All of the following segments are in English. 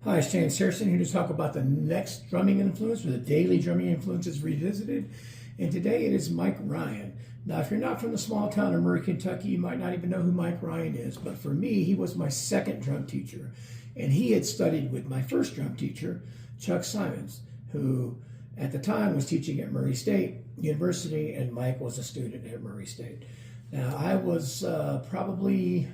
Hi, it's James Harrison here to talk about the next drumming influence, or the daily drumming influences revisited. And today it is Mike Ryan. Now, if you're not from the small town of Murray, Kentucky, you might not even know who Mike Ryan is. But for me, he was my second drum teacher. And he had studied with my first drum teacher, Chuck Simons, who at the time was teaching at Murray State University, and Mike was a student at Murray State. Now, I was probably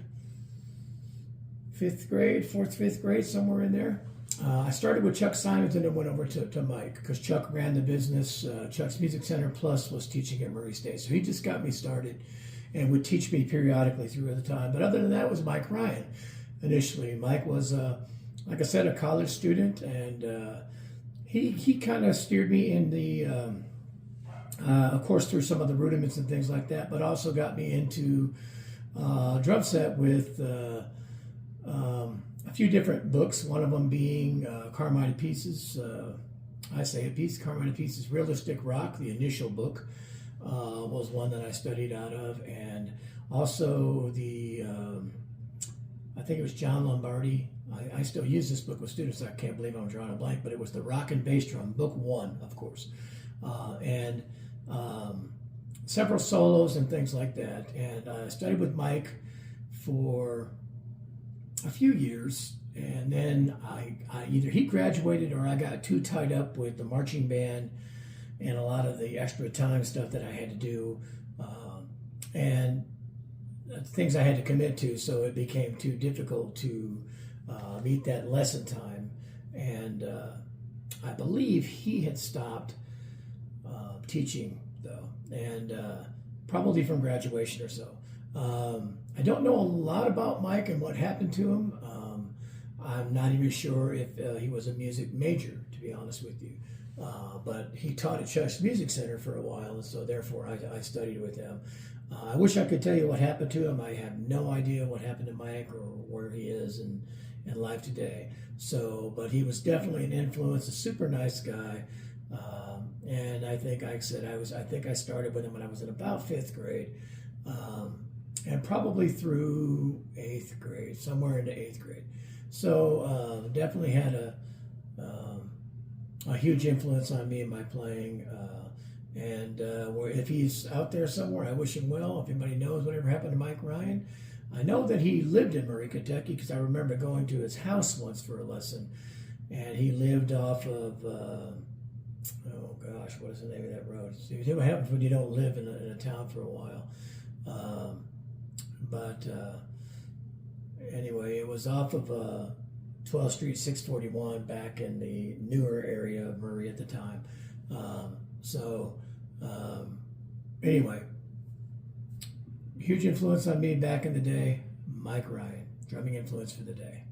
fifth grade, fourth, fifth grade, somewhere in there. I started with Chuck Simons and then went over to Mike because Chuck ran the business. Chuck's Music Center Plus was teaching at Murray State. So he just got me started and would teach me periodically through the time. But other than that, it was Mike Ryan initially. Mike was, like I said, a college student, and he kind of steered me in the, of course, through some of the rudiments and things like that, but also got me into drum set with a few different books, one of them being Carmine Appice's, Carmine Appice's Realistic Rock, the initial book, was one that I studied out of, and also I think it was John Lombardi. I still use this book with students. I can't believe I'm drawing a blank, but it was the Rock and Bass Drum, book one, of course, and several solos and things like that. And I studied with Mike for a few years, and then I either he graduated or I got too tied up with the marching band and a lot of the extra time stuff that I had to do, and things I had to commit to, so it became too difficult to meet that lesson time. And I believe he had stopped teaching though, and probably from graduation or so. I don't know a lot about Mike and what happened to him. I'm not even sure if he was a music major, to be honest with you. But he taught at Chuck's Music Center for a while, and so therefore I studied with him. I wish I could tell you what happened to him. I have no idea what happened to Mike or where he is in life today. So, but he was definitely an influence, a super nice guy. And I think, like I said, I think I started with him when I was in about fifth grade. And probably through eighth grade, somewhere into eighth grade. So definitely had a huge influence on me in my playing. And if he's out there somewhere, I wish him well. If anybody knows whatever happened to Mike Ryan, I know that he lived in Murray, Kentucky, because I remember going to his house once for a lesson. And he lived off of, oh gosh, what is the name of that road? See what happens when you don't live in a town for a while. But anyway, it was off of 12th Street, 641, back in the newer area of Murray at the time. Anyway, huge influence on me back in the day, Mike Ryan, drumming influence for the day.